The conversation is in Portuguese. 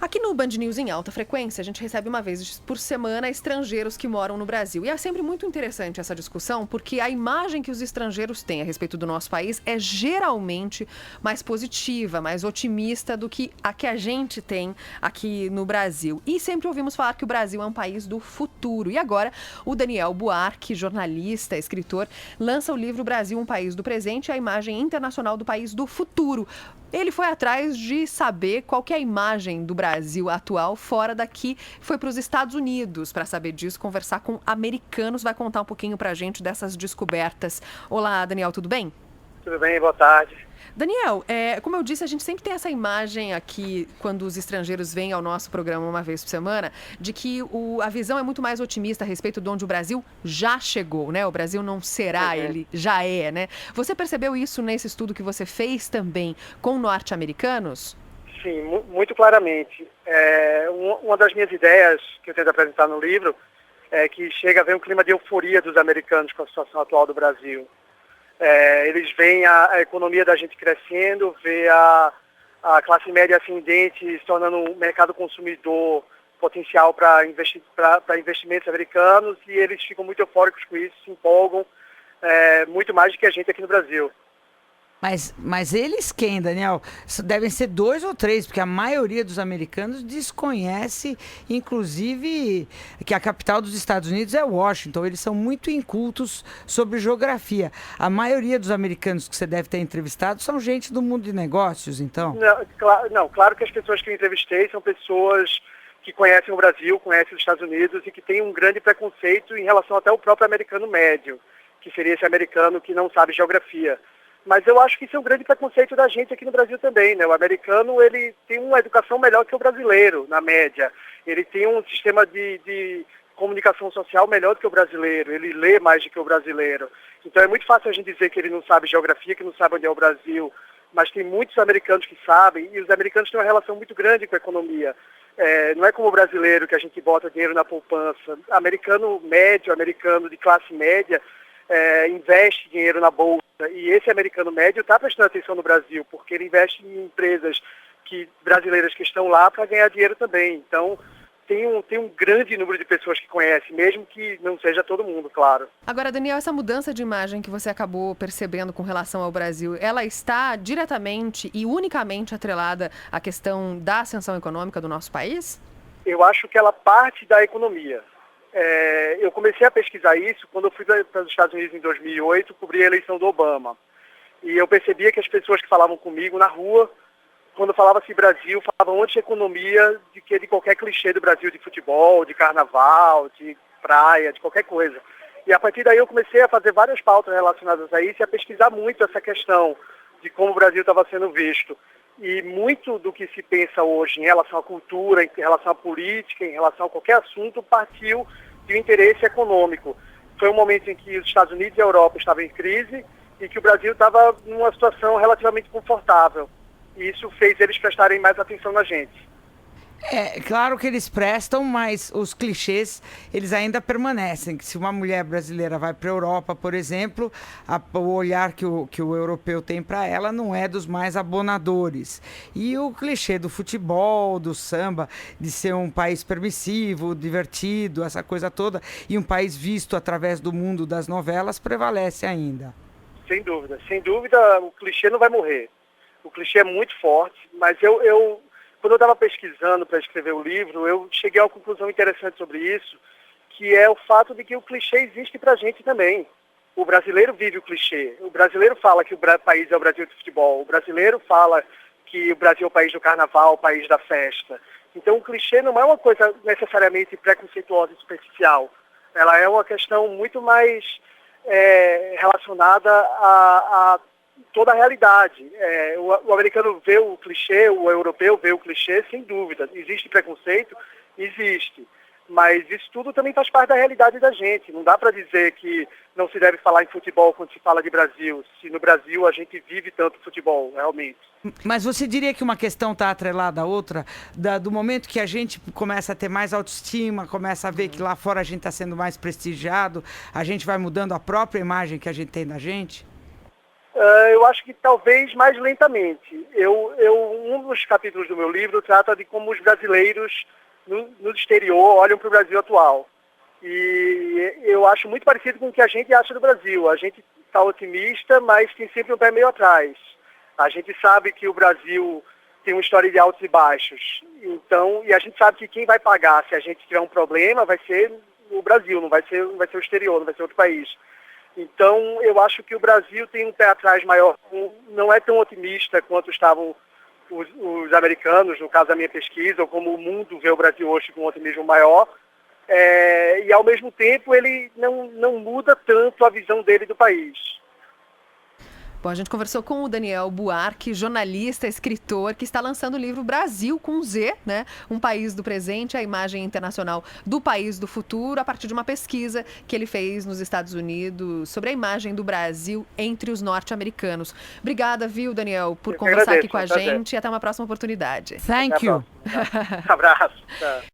Aqui no Band News em alta frequência, a gente recebe uma vez por semana estrangeiros que moram no Brasil. E é sempre muito interessante essa discussão, porque a imagem que os estrangeiros têm a respeito do nosso país é geralmente mais positiva, mais otimista do que a gente tem aqui no Brasil. E sempre ouvimos falar que o Brasil é um país do futuro. E agora, o Daniel Buarque, jornalista, escritor, lança o livro Brasil, um país do presente, a imagem internacional do país do futuro. Ele foi atrás de saber qual que é a imagem do Brasil atual fora daqui. Foi para os Estados Unidos para saber disso, conversar com americanos. Vai contar um pouquinho para a gente dessas descobertas. Olá, Daniel, tudo bem? Tudo bem, boa tarde. Daniel, como eu disse, a gente sempre tem essa imagem aqui, quando os estrangeiros vêm ao nosso programa uma vez por semana, de que a visão é muito mais otimista a respeito de onde o Brasil já chegou, né? O Brasil não será, ele já é, né? Você percebeu isso nesse estudo que você fez também com norte-americanos? Sim, muito claramente. Uma das minhas ideias que eu tento apresentar no livro é que chega a haver um clima de euforia dos americanos com a situação atual do Brasil. Eles veem a economia da gente crescendo, vê a classe média ascendente se tornando um mercado consumidor potencial para investimentos americanos, e eles ficam muito eufóricos com isso, se empolgam muito mais do que a gente aqui no Brasil. Mas eles quem, Daniel? Devem ser 2 ou 3, porque a maioria dos americanos desconhece, inclusive, que a capital dos Estados Unidos é Washington. Eles são muito incultos sobre geografia. A maioria dos americanos que você deve ter entrevistado são gente do mundo de negócios, então? Claro que as pessoas que eu entrevistei são pessoas que conhecem o Brasil, conhecem os Estados Unidos e que têm um grande preconceito em relação até ao próprio americano médio, que seria esse americano que não sabe geografia. Mas eu acho que isso é um grande preconceito da gente aqui no Brasil também, né? O americano, ele tem uma educação melhor que o brasileiro, na média. Ele tem um sistema de comunicação social melhor do que o brasileiro. Ele lê mais do que o brasileiro. Então é muito fácil a gente dizer que ele não sabe geografia, que não sabe onde é o Brasil. Mas tem muitos americanos que sabem, e os americanos têm uma relação muito grande com a economia. Não é como o brasileiro, que a gente bota dinheiro na poupança. Americano médio, americano de classe média, investe dinheiro na bolsa, e esse americano médio está prestando atenção no Brasil, porque ele investe em empresas brasileiras que estão lá para ganhar dinheiro também. Então, tem um grande número de pessoas que conhecem, mesmo que não seja todo mundo, claro. Agora, Daniel, essa mudança de imagem que você acabou percebendo com relação ao Brasil, ela está diretamente e unicamente atrelada à questão da ascensão econômica do nosso país? Eu acho que ela parte da economia. Eu comecei a pesquisar isso quando eu fui para os Estados Unidos em 2008, cobri a eleição do Obama. E eu percebia que as pessoas que falavam comigo na rua, quando falava-se Brasil, falavam antes de economia do que de qualquer clichê do Brasil, de futebol, de carnaval, de praia, de qualquer coisa. E a partir daí eu comecei a fazer várias pautas relacionadas a isso e a pesquisar muito essa questão de como o Brasil estava sendo visto. E muito do que se pensa hoje em relação à cultura, em relação à política, em relação a qualquer assunto, partiu de um interesse econômico. Foi um momento em que os Estados Unidos e a Europa estavam em crise e que o Brasil estava numa situação relativamente confortável. E isso fez eles prestarem mais atenção na gente. Claro que eles prestam, mas os clichês, eles ainda permanecem. Que se uma mulher brasileira vai para a Europa, por exemplo, o olhar que o europeu tem para ela não é dos mais abonadores. E o clichê do futebol, do samba, de ser um país permissivo, divertido, essa coisa toda, e um país visto através do mundo das novelas, prevalece ainda. Sem dúvida. Sem dúvida, o clichê não vai morrer. O clichê é muito forte, mas quando eu estava pesquisando para escrever o livro, eu cheguei a uma conclusão interessante sobre isso, que é o fato de que o clichê existe para a gente também. O brasileiro vive o clichê. O brasileiro fala que o país é o Brasil do futebol. O brasileiro fala que o Brasil é o país do carnaval, o país da festa. Então o clichê não é uma coisa necessariamente preconceituosa e superficial. Ela é uma questão muito mais relacionada a toda a realidade. O americano vê o clichê, o europeu vê o clichê, sem dúvida. Existe preconceito? Existe. Mas isso tudo também faz parte da realidade da gente. Não dá para dizer que não se deve falar em futebol quando se fala de Brasil, se no Brasil a gente vive tanto futebol, realmente. Mas você diria que uma questão está atrelada à outra? Do momento que a gente começa a ter mais autoestima, começa a ver que lá fora a gente está sendo mais prestigiado, a gente vai mudando a própria imagem que a gente tem da gente? Eu acho que talvez mais lentamente. Um dos capítulos do meu livro trata de como os brasileiros no exterior olham para o Brasil atual. E eu acho muito parecido com o que a gente acha do Brasil. A gente está otimista, mas tem sempre um pé meio atrás. A gente sabe que o Brasil tem uma história de altos e baixos. Então, e a gente sabe que quem vai pagar se a gente tiver um problema vai ser o Brasil, não vai ser o exterior, não vai ser outro país. Então, eu acho que o Brasil tem um pé atrás maior, não é tão otimista quanto estavam os americanos, no caso da minha pesquisa, ou como o mundo vê o Brasil hoje com um otimismo maior. E, ao mesmo tempo, ele não muda tanto a visão dele do país. Bom, a gente conversou com o Daniel Buarque, jornalista, escritor, que está lançando o livro Brasil com Z, né? Um país do presente, a imagem internacional do país do futuro, a partir de uma pesquisa que ele fez nos Estados Unidos sobre a imagem do Brasil entre os norte-americanos. Obrigada, viu, Daniel, por conversar aqui com a gente e até uma próxima oportunidade. Thank you. Abraço.